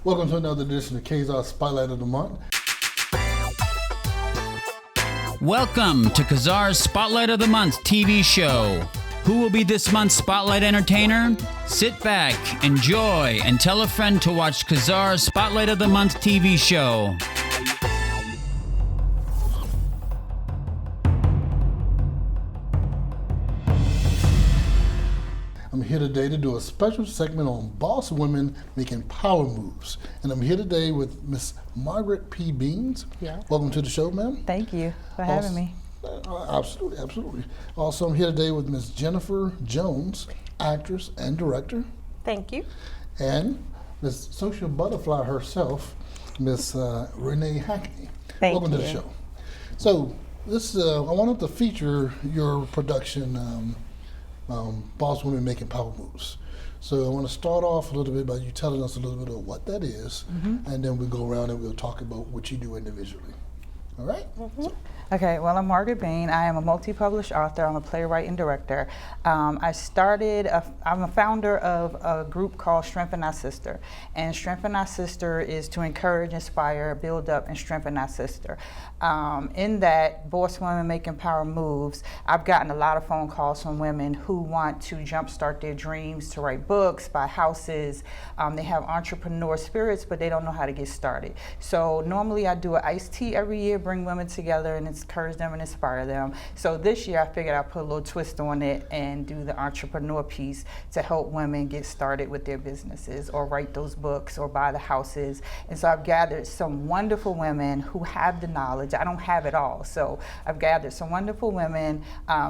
Welcome to another edition of ZARR'S Spotlight of the Month. Welcome to ZARR'S Spotlight of the Month TV show. Who will be this month's Spotlight entertainer? Sit back, enjoy, and tell a friend to watch ZARR'S Spotlight of the Month TV show. I'm here today to do a special segment on boss women making power moves. And I'm here today with Miss Margaret P. Beans. Yeah. Welcome to the show, ma'am. Thank you for having me. Absolutely, absolutely. Also, I'm here today with Miss Jennifer Jones, actress and director. Thank you. And Miss Social Butterfly herself, Miss Renee Hackney. Welcome to the show. So, this I wanted to feature your production, Boss Women Making Power Moves. So I want to start off a little bit by you telling us a little bit of what that is, and then we'll go around and we'll talk about what you do individually. All right? Okay, well, I'm Margaret Bean. I am a multi-published author. I'm a playwright and director. I'm a founder of a group called Strengthen Our Sister. And Strengthen Our Sister is to encourage, inspire, build up, and strengthen our sister. In that, Boss Women Making Power Moves, I've gotten a lot of phone calls from women who want to jumpstart their dreams, to write books, buy houses. They have entrepreneur spirits, but they don't know how to get started. So normally I do an iced tea every year, bring women together and encourage them and inspire them. So this year I figured I'd put a little twist on it and do the entrepreneur piece to help women get started with their businesses or write those books or buy the houses. And so I've gathered some wonderful women who have the knowledge. I don't have it all. So I've gathered some wonderful women.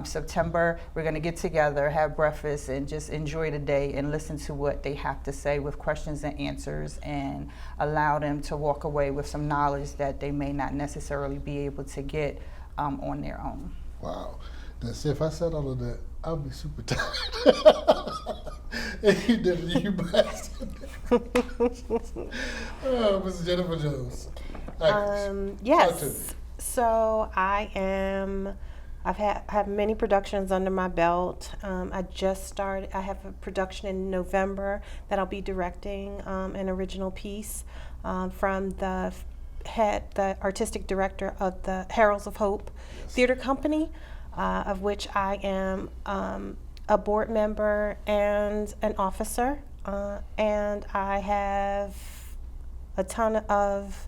September, we're going to get together, have breakfast, and just enjoy the day and listen to what they have to say with questions and answers, and allow them to walk away with some knowledge that they may not necessarily be able to get on their own. Wow. Now, see, if I said all of that, I would be super tired. You did it, you bastard. Oh, Mrs. Jennifer Jones. Yes. So I have many productions under my belt. I just started. I have a production in November that I'll be directing, an original piece from the artistic director of the Heralds of Hope Theater Company, of which I am a board member and an officer, and I have a ton of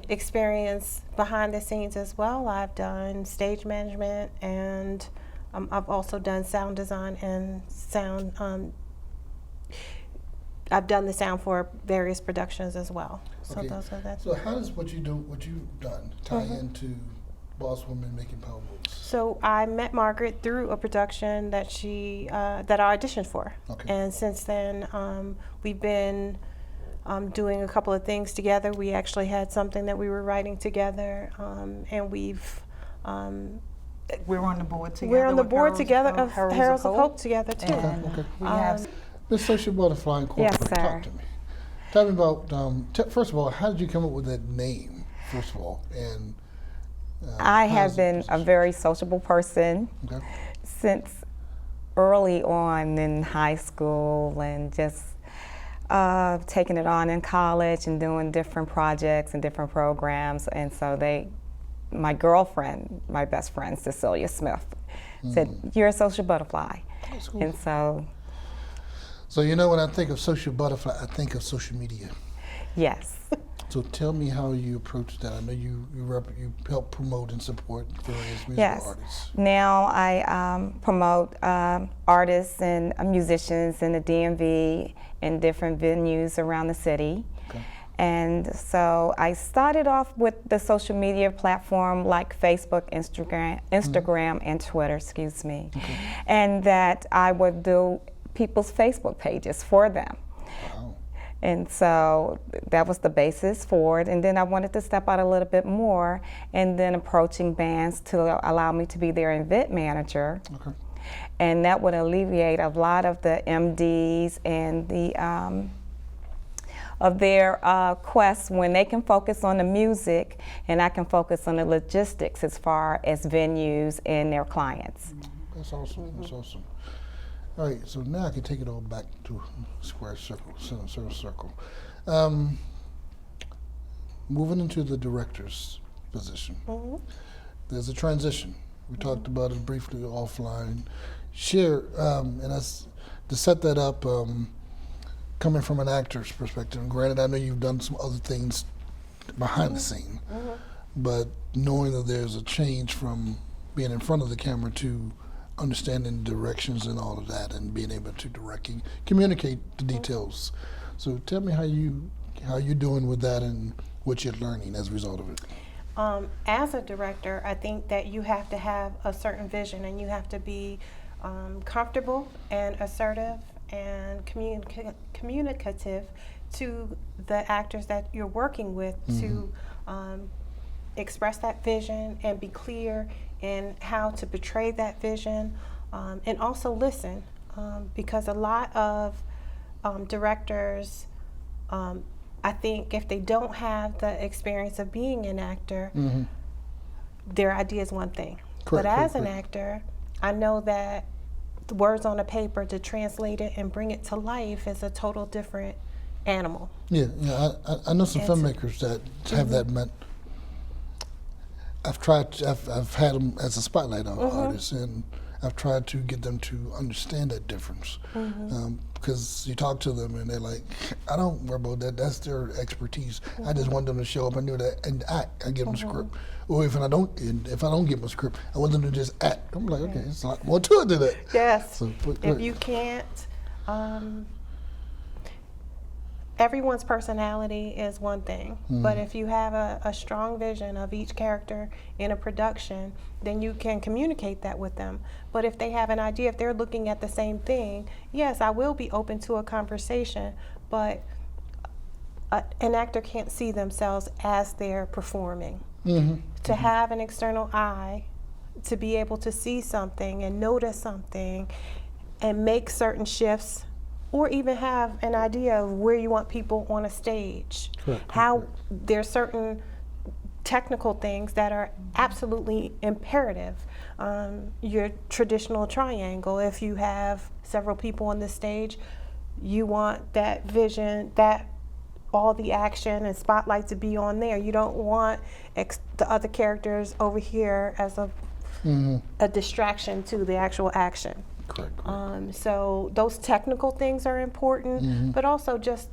experience behind the scenes as well. I've done stage management, and I've also done sound design and sound. I've done the sound for various productions as well. So Okay. those are that. So how does what you've done, tie into Boss Women Making Power Moves? So I met Margaret through a production that that I auditioned for, and since then we've been doing a couple of things together. We actually had something that we were writing together, and we've. We're on the board together. We're on the board together of Heralds of Hope together too. Okay. We have. Miss Social Butterfly Incorporated, Yes, sir. talk to me. Tell me about, first of all, how did you come up with that name, first of all? And I have been a very sociable person since early on in high school, and just taking it on in college and doing different projects and different programs. And so my girlfriend, my best friend, Cecilia Smith, said, "You're a social butterfly." That's cool. And so you know, when I think of Social Butterfly, I think of social media. yes. So tell me how you approach that. I know you help promote and support various musical Yes. artists. Now I promote artists and musicians in the DMV and different venues around the city. Okay. And so I started off with the social media platform like Facebook, Instagram, and Twitter, excuse me. Okay. And that I would do people's Facebook pages for them. Wow. And so that was the basis for it. And then I wanted to step out a little bit more, and then approaching bands to allow me to be their event manager. Okay. And that would alleviate a lot of the MDs and the of their quests, when they can focus on the music and I can focus on the logistics as far as venues and their clients. That's awesome. That's awesome. All right, so now I can take it all back to square circle, center circle. moving into the director's position, there's a transition. We talked about it briefly offline. Share, and that's, to set that up, coming from an actor's perspective, and granted, I know you've done some other things behind the scene, but knowing that there's a change from being in front of the camera to understanding directions and all of that, and being able to directly communicate the details. So tell me how you're doing with that and what you're learning as a result of it. As a director, I think that you have to have a certain vision, and you have to be comfortable and assertive and communicative to the actors that you're working with, to express that vision and be clear in how to portray that vision, and also listen, because a lot of directors, I think if they don't have the experience of being an actor, their idea is one thing. But as an actor, I know that the words on a paper, to translate it and bring it to life, is a total different animal. Yeah, I know some filmmakers that have that meant. I've had them as a spotlight artist, and I've tried to get them to understand that difference. Because you talk to them and they're like, I don't worry about that, that's their expertise. I just want them to show up and do that and act. I give them a script. Or if I don't give them a script, I want them to just act. I'm like, okay, it's a lot more to it than that. Yes. So, if you can't, everyone's personality is one thing, but if you have a strong vision of each character in a production, then you can communicate that with them. But if they have an idea, if they're looking at the same thing, yes, I will be open to a conversation, but an actor can't see themselves as they're performing. To have an external eye, to be able to see something and notice something and make certain shifts, or even have an idea of where you want people on a stage. There's certain technical things that are absolutely imperative. Your traditional triangle, if you have several people on the stage, you want that vision, that all the action and spotlight to be on there. You don't want the other characters over here as a distraction to the actual action. Correct. So those technical things are important, but also just,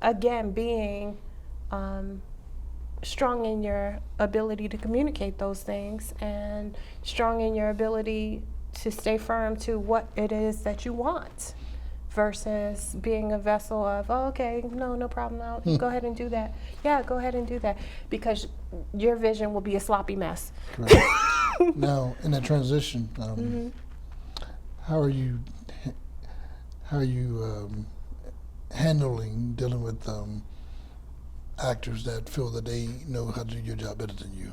again, being strong in your ability to communicate those things, and strong in your ability to stay firm to what it is that you want, versus being a vessel of, oh, okay, no problem, I'll go ahead and do that. Yeah, go ahead and do that, because your vision will be a sloppy mess. Correct. Now, in that transition, how are you handling dealing with actors that feel that they know how to do your job better than you?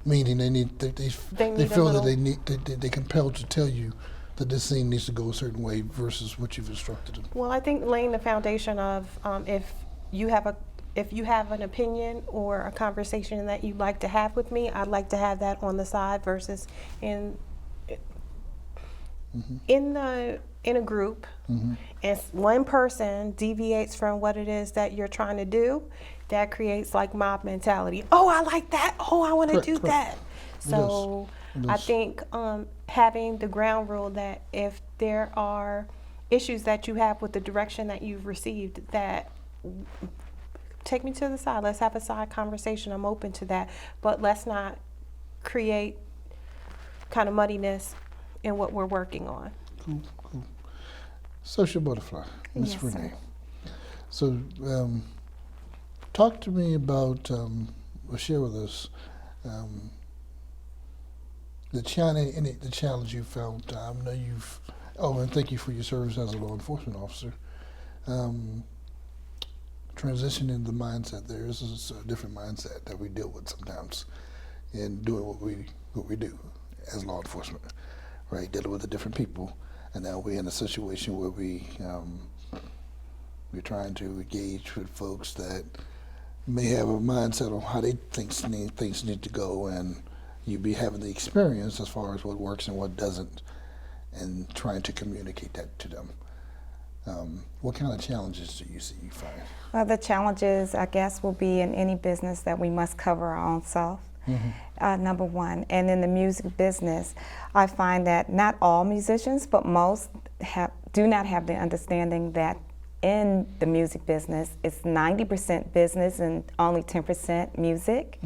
Meaning they feel that they're compelled to tell you that this scene needs to go a certain way versus what you've instructed them. Well, I think laying the foundation of if you have an opinion or a conversation that you'd like to have with me, I'd like to have that on the side, versus in a group, and one person deviates from what it is that you're trying to do, that creates like mob mentality. Oh, I like that. Oh, I want to do that. So I think having the ground rule that if there are issues that you have with the direction that you've received, that take me to the side. Let's have a side conversation. I'm open to that. But let's not create kind of muddiness in what we're working on. Cool. Social butterfly, Miss Renee. So talk to me about, or share with us, the challenge you found. I know and thank you for your service as a law enforcement officer. Transitioning the mindset there is a different mindset that we deal with sometimes in doing what we do as law enforcement, right? Dealing with the different people, and now we're in a situation where we're trying to engage with folks that may have a mindset on how they think things need to go, and you be having the experience as far as what works and what doesn't, and trying to communicate that to them. What kind of challenges do you find? Well, the challenges, I guess, will be in any business that we must cover our own self, number one. And in the music business, I find that not all musicians, but most do not have the understanding that in the music business, it's 90% business and only 10% music.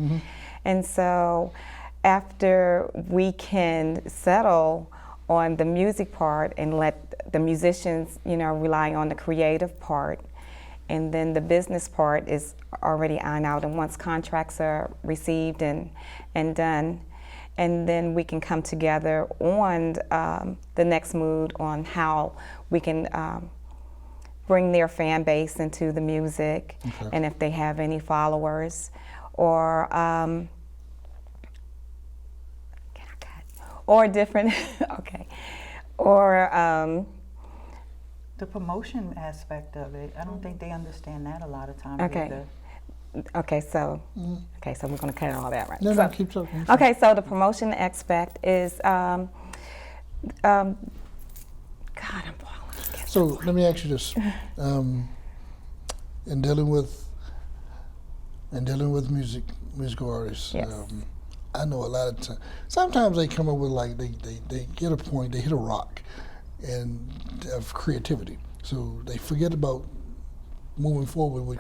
And so after we can settle on the music part and let the musicians, rely on the creative part, and then the business part is already ironed out, and once contracts are received and done, and then we can come together on the next move on how we can bring their fan base into the music, and if they have any followers, or different, or the promotion aspect of it, I don't think they understand that a lot of times either. Okay, so we're going to cut all that, right? No, keep talking. Okay, so the promotion aspect is, God, I'm falling. So let me ask you this: in dealing with musical artists, Yes. I know a lot of times. Sometimes they come up with they get a point, they hit a rock, and of creativity. So they forget about moving forward with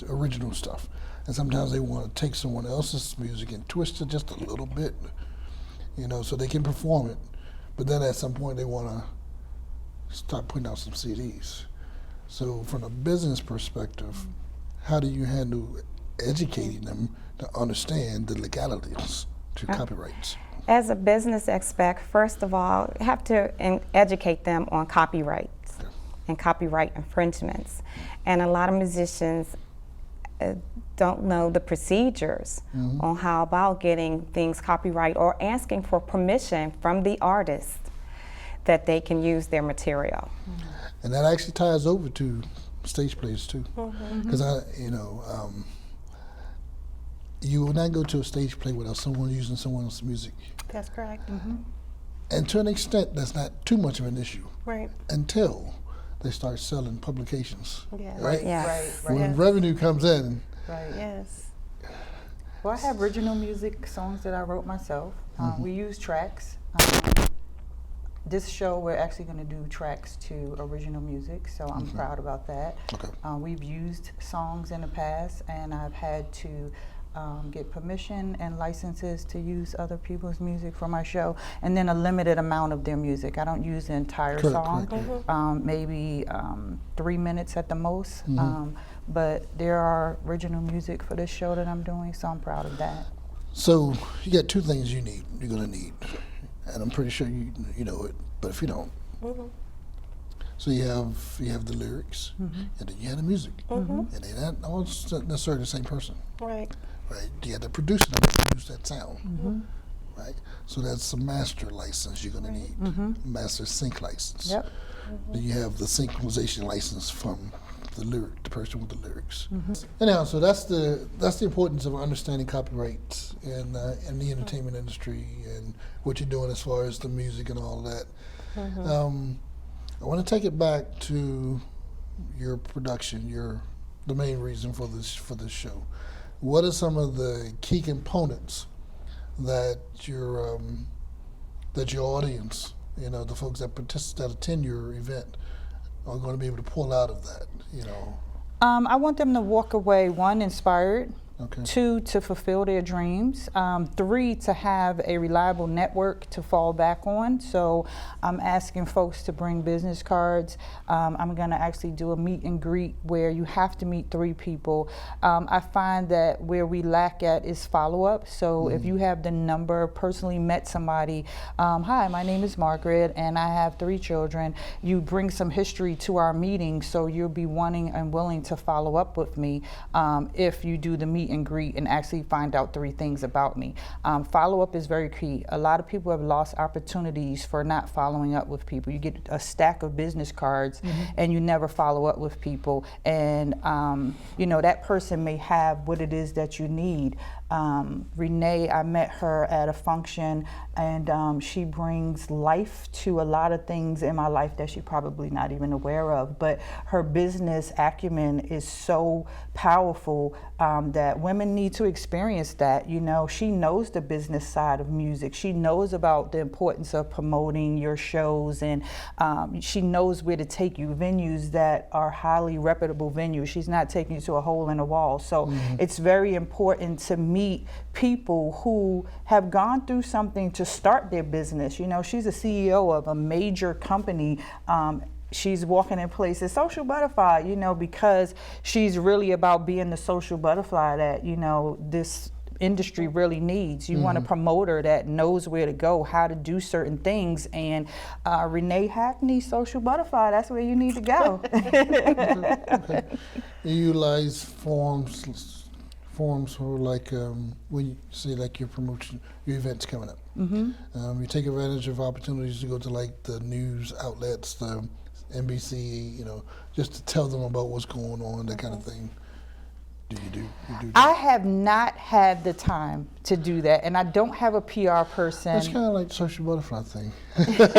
original stuff. And sometimes they want to take someone else's music and twist it just a little bit, so they can perform it. But then at some point they want to start putting out some CDs. So from a business perspective, how do you handle educating them to understand the legalities to copyrights? As a business expert, first of all, you have to educate them on copyrights and copyright infringements. And a lot of musicians don't know the procedures on how about getting things copyright or asking for permission from the artist that they can use their material. And that actually ties over to stage plays too, because you will not go to a stage play without someone using someone else's music. That's correct. And to an extent, that's not too much of an issue. Right. Until they start selling publications. Yeah. Right? Yes. Right. When revenue comes in. Right. Yes. Well, I have original music songs that I wrote myself. We use tracks. This show, we're actually going to do tracks to original music, so I'm proud about that. Okay. We've used songs in the past, and I've had to get permission and licenses to use other people's music for my show, and then a limited amount of their music. I don't use the entire song, maybe 3 minutes at the most, but there are original music for this show that I'm doing, so I'm proud of that. So you got two things you're going to need, and I'm pretty sure you know it, but if you don't, so you have the lyrics, and then you have the music, and they're not all necessarily the same person. Right. Right, you have the producer that produce that sound, right? So that's a master license you're going to need, master sync license. Yep. Then you have the synchronization license from the person with the lyrics. Anyhow, so that's the importance of understanding copyright in the entertainment industry and what you're doing as far as the music and all of that. I want to take it back to your production, the main reason for this show. What are some of the key components that your audience, the folks that attend your event, are going to be able to pull out of that? I want them to walk away, 1, inspired, Okay. 2, to fulfill their dreams, 3, to have a reliable network to fall back on. So I'm asking folks to bring business cards. I'm going to actually do a meet and greet where you have to meet 3 people. I find that where we lack at is follow-up. So if you have the number, personally met somebody, hi, my name is Margaret and I have 3 children. You bring some history to our meeting, so you'll be wanting and willing to follow up with me if you do the meet and greet and actually find out 3 things about me. Follow-up is very key. A lot of people have lost opportunities for not following up with people. You get a stack of business cards and you never follow up with people, and that person may have what it is that you need, Renee, I met her at a function, and she brings life to a lot of things in my life that she's probably not even aware of. But her business acumen is so powerful that women need to experience that. You know, she knows the business side of music. She knows about the importance of promoting your shows, and she knows where to take you, venues that are highly reputable venues. She's not taking you to a hole in the wall. So it's very important to meet people who have gone through something to start their business. You know, she's a CEO of a major company. She's walking in places, social butterfly, you know, because she's really about being the social butterfly that, you know, this industry really needs. You want a promoter that knows where to go, how to do certain things, and Renee Hackney, social butterfly, that's where you need to go. Okay. You utilize forms for like when you say like your promotion, your events coming up. You take advantage of opportunities to go to like the news outlets, the NBC, you know, just to tell them about what's going on, that kind of thing. Do you do that? I have not had the time to do that, and I don't have a PR person. That's kind of like the social butterfly thing. You know,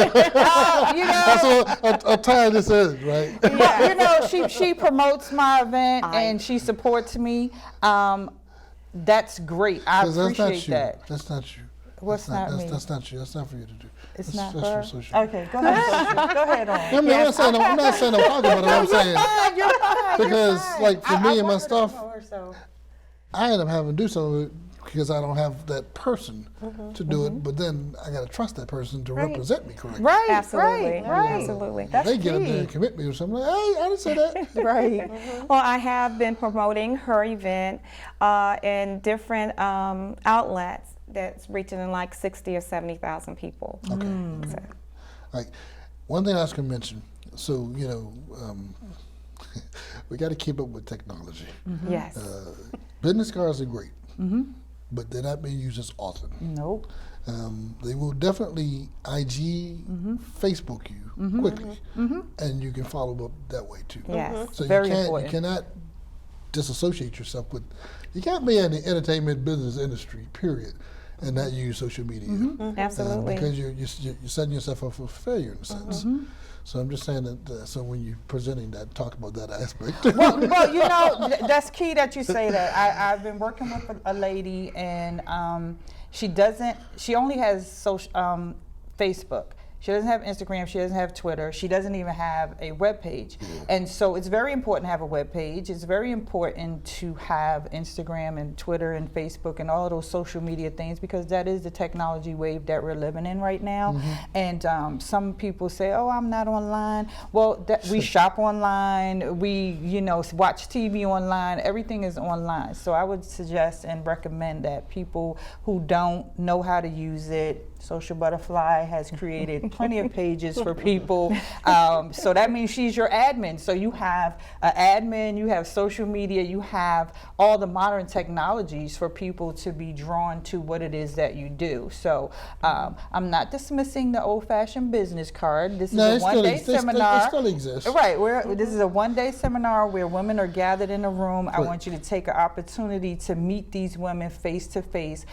That's what a tie this is, right? yeah, you know, she promotes my event and she supports me. That's great. I appreciate that. That's not you. What's not me? That's not you. That's not for you to do. It's that's not her? your social. Okay, go ahead. Go ahead on. I mean, I'm not saying I'm talking about it. I'm saying You're fine, because, like, for me and my I stuff, know her, so. I end up having to do some of it because I don't have that person to do it. But then I got to trust that person to represent me correctly. Right, Absolutely. right. Absolutely. That's They get up there key. and commit me or something. Like, hey, I didn't say that. Right. Well, I have been promoting her event in different outlets that's reaching in like 60 or 70,000 people. Okay. So, Like, one thing I was going to mention. So, you know, we got to keep up with technology. yes. Business cards are great, but they're not being used as often. Nope. They will definitely IG, Facebook you quickly, and you can follow up that way too. Yes. So Very you important. cannot disassociate yourself with. You can't be in the entertainment business industry, period, and not use social media. Absolutely. Because you're setting yourself up for failure in a sense. So I'm just saying that. So when you're presenting that, talk about that aspect. Well, you know, that's key that you say that. I've been working with a lady, and she only has Facebook. She doesn't have Instagram, she doesn't have Twitter, she doesn't even have a web page. And so it's very important to have a web page. It's very important to have Instagram and Twitter and Facebook and all of those social media things, because that is the technology wave that we're living in right now. And some people say, oh, I'm not online. Well, we shop online, we, you know, watch TV online, everything is online. So I would suggest and recommend that people who don't know how to use it, Social Butterfly has created plenty of pages for people. So that means she's your admin. So you have an admin, you have social media, you have all the modern technologies for people to be drawn to what it is that you do. So I'm not dismissing the old-fashioned business card. This is a one-day seminar. It still exists. Right. This is a one-day seminar where women are gathered in a room. I want you to take an opportunity to meet these women face to face,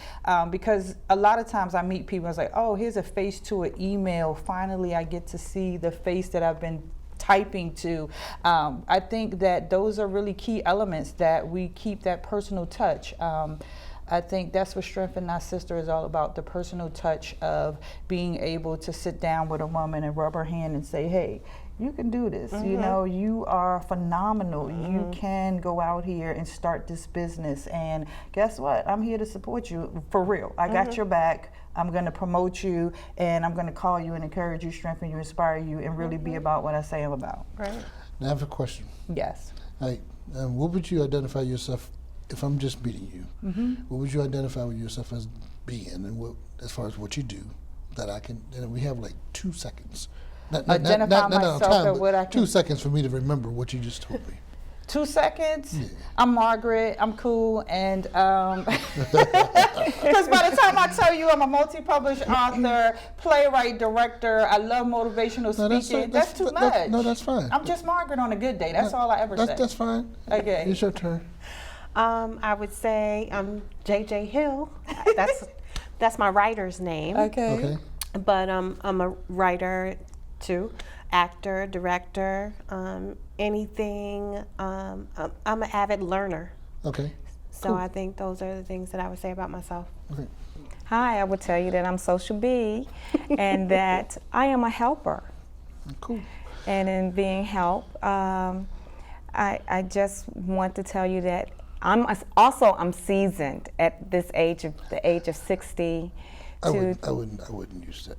because a lot of times I meet people and it's like, oh, here's a face to an email. Finally, I get to see the face that I've been typing to. I think that those are really key elements, that we keep that personal touch. I think that's what Strengthen Our Sister is all about, the personal touch of being able to sit down with a woman and rub her hand and say, hey, you can do this. You know, you are phenomenal. You can go out here and start this business. And guess what? I'm here to support you for real. I got your back. I'm going to promote you, and I'm going to call you and encourage you, strengthen you, inspire you, and really be about what I say I'm about. Right. Now I have a question. Yes. Like, what would you identify yourself, if I'm just meeting you, what would you identify with yourself as being, and what, as far as what you do, that I can, and we have like 2 seconds. Identify myself and what I can. 2 seconds for me to remember what you just told me. 2 seconds? Yeah. I'm Margaret, I'm cool, and because by the time I tell you I'm a multi-published author, playwright, director, I love motivational speaking, that's too much. No, that's fine. I'm just Margaret on a good day, that's all I ever say. That's fine. Okay. It's your turn. I would say JJ Hill. That's my writer's name. Okay. But I'm a writer too, actor, director, anything. I'm an avid learner. Okay. So I think those are the things that I would say about myself. Okay. Hi, I would tell you that I'm Social B and that I am a helper. Cool. And in being help, I just want to tell you that I'm seasoned at this age of the age of 60. I wouldn't use that.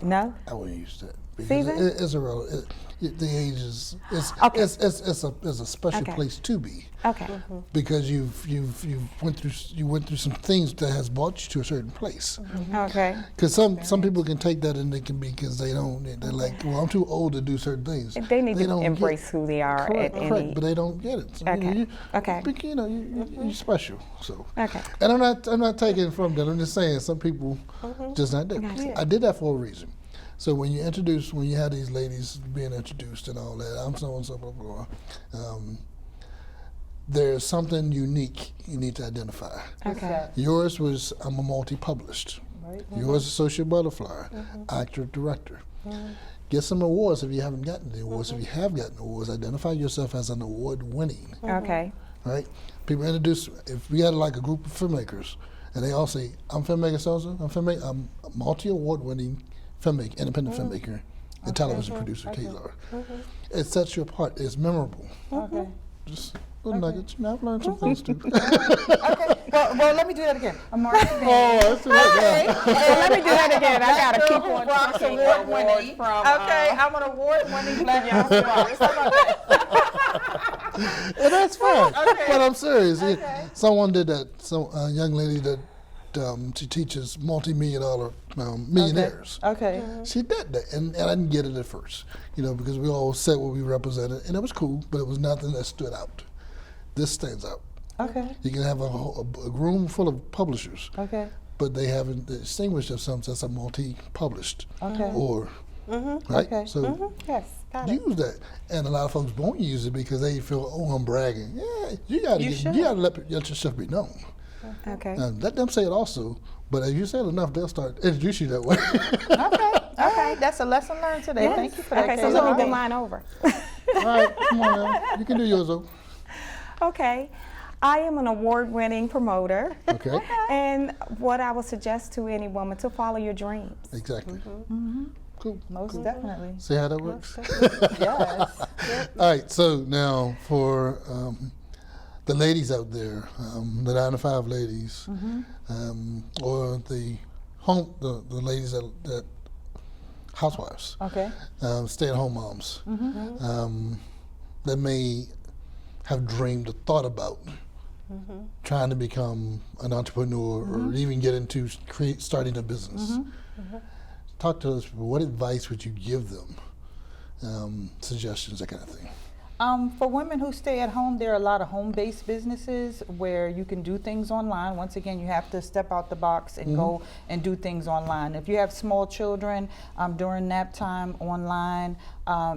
No? I wouldn't use that. Season? It's the age is Okay. it's a special Okay. place to be. Okay. Because you went through some things that has brought you to a certain place. Okay. Because some people can take that and they can be because they're like, well, I'm too old to do certain things. They need to don't embrace who they are correct, at correct, any. but they don't get it. So, Okay. Okay. You're special. So. Okay. And I'm not taking it from that. I'm just saying some people just not there. Gotcha. I did that for a reason. So when you had these ladies being introduced and all that, I'm so and so, blah, blah, blah. There's something unique you need to identify. Okay. Yours was, I'm a multi-published. Right. Yours is Social Butterfly, actor, director. Get some awards if you haven't gotten the awards. If you have gotten awards, identify yourself as an award-winning. Okay. Right? People introduce, if we had like a group of filmmakers, and they all say, I'm filmmaker so-and-so, I'm a multi-award-winning filmmaker, independent filmmaker, and television producer, Taylor. It sets you apart. It's memorable. Okay. Just little nuggets. I've learned some things too. Okay. Well, let me do that again. I'm Marcy Bain. That's right. Well, let me do that again. I gotta keep on Bronx talking. award-winning. Okay, I'm an award-winning black young artist. How about that? And that's fine. Okay. But I'm serious. Someone did that. A young lady that she teaches multi-million-dollar millionaires. Okay. She did that, and I didn't get it at first, because we all said what we represented, and it was cool, but it was nothing that stood out. This stands out. Okay. You can have a room full of publishers, Okay. but they haven't distinguished themselves as a multi-published. Okay. Or, right? Okay. So Yes, got it. use that, and a lot of folks won't use it because they feel, oh, I'm bragging. Yeah, you gotta let yourself be known. Okay. Let them say it also, but if you say it enough, they'll start introduce you that way. Okay. That's a lesson learned today. Yes. Thank you for that. Okay, so Kayla. let me do mine over. All right, come on now. You can do yours though. Okay. I am an award-winning promoter. Okay. And what I would suggest to any woman to follow your dreams. Exactly. Cool. Most definitely. See how that works? Yes. All right, so now for the ladies out there, the 9 to 5 ladies, or the ladies that housewives, Okay. stay-at-home moms, that may have dreamed or thought about trying to become an entrepreneur or even get into starting a business. Talk to us. What advice would you give them? Suggestions, that kind of thing. For women who stay at home, there are a lot of home-based businesses where you can do things online. Once again, you have to step out the box and go and do things online. If you have small children, during nap time online,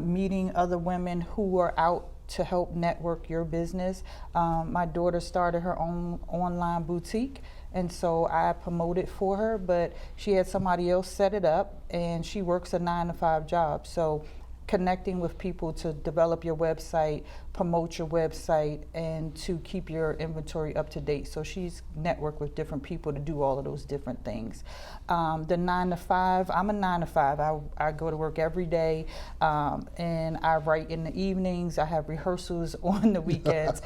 meeting other women who are out to help network your business. My daughter started her own online boutique, and so I promoted for her, but she had somebody else set it up, and she works a 9 to 5 job. So connecting with people to develop your website, promote your website, and to keep your inventory up to date. So she's networked with different people to do all of those different things. The 9 to 5, I'm a 9 to 5. I go to work every day, and I write in the evenings. I have rehearsals on the weekends.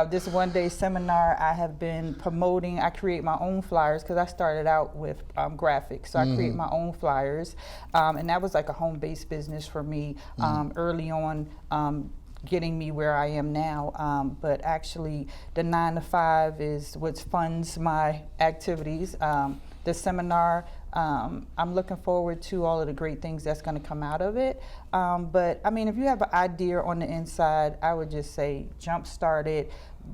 This one-day seminar I have been promoting. I create my own flyers because I started out with graphics. So I create my own flyers, and that was like a home-based business for me early on. Getting me where I am now, but actually the 9 to 5 is what funds my activities. The seminar, I'm looking forward to all of the great things that's going to come out of it. But I mean, if you have an idea on the inside, I would just say jumpstart it.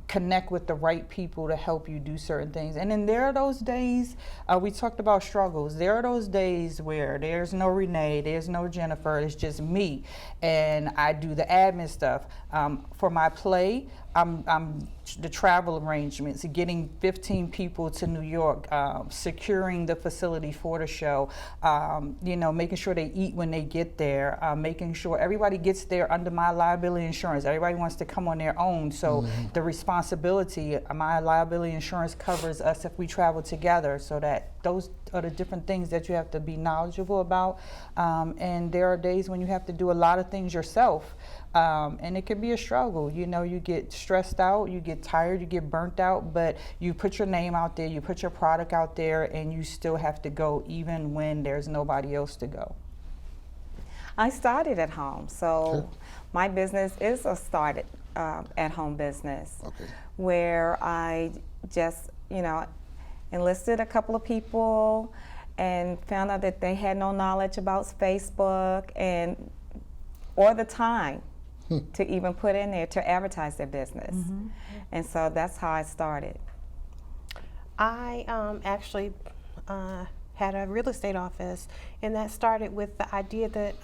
connect with the right people to help you do certain things. And then there are those days, we talked about struggles. There are those days where there's no Renee, there's no Jennifer, it's just me. And I do the admin stuff. For my play, I'm the travel arrangements, getting 15 people to New York, securing the facility for the show, making sure they eat when they get there, making sure everybody gets there under my liability insurance. Everybody wants to come on their own, so the responsibility, my liability insurance covers us if we travel together, so that those are the different things that you have to be knowledgeable about. And there are days when you have to do a lot of things yourself. And it can be a struggle. You get stressed out, you get tired, you get burnt out, but you put your name out there, you put your product out there, and you still have to go even when there's nobody else to go. I started at home, so my business is a started at-home business, where I just, enlisted a couple of people and found out that they had no knowledge about Facebook or the time to even put in there to advertise their business. And so that's how I started. I actually had a real estate office, and that started with the idea that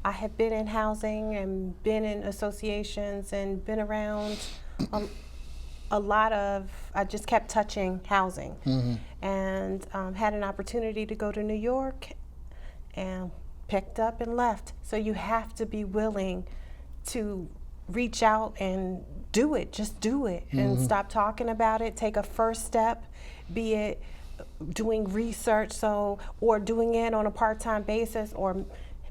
I had been in housing and been in associations and been around a lot of, I just kept touching housing, and had an opportunity to go to New York and picked up and left. So you have to be willing to reach out and do it, just do it, and stop talking about it. Take a first step, be it doing research, or doing it on a part-time basis, or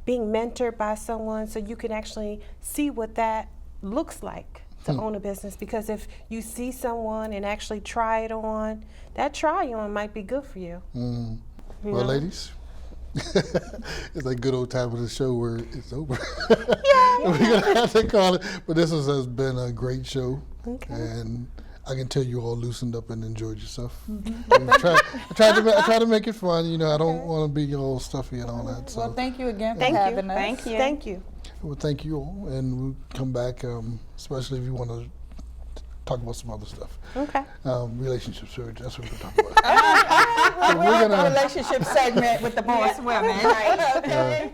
being mentored by someone so you can actually see what that looks like to own a business. Because if you see someone and actually try it on, that try-on might be good for you. Well, ladies, it's like good old time of the show where it's over. We're gonna have to call it. But this has been a great show, and I can tell you all loosened up and enjoyed yourself. I try to make it fun. I don't want to be all stuffy and all that. So. Well, thank you again for having us. Thank you. Thank you. Well, thank you all, and we'll come back, especially if you want to talk about some other stuff. Relationship surge, that's what we're going to talk about. We're going to relationship segment with the boss women.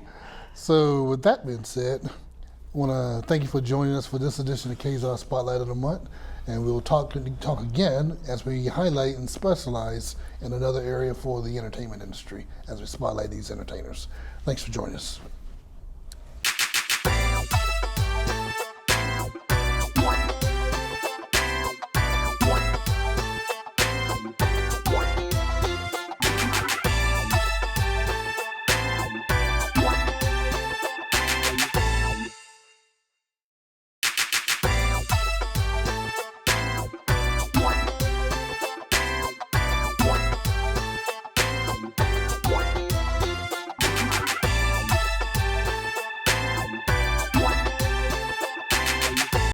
So with that being said, I want to thank you for joining us for this edition of KZAR Spotlight of the Month, and we'll talk again as we highlight and specialize in another area for the entertainment industry as we spotlight these entertainers. Thanks for joining us.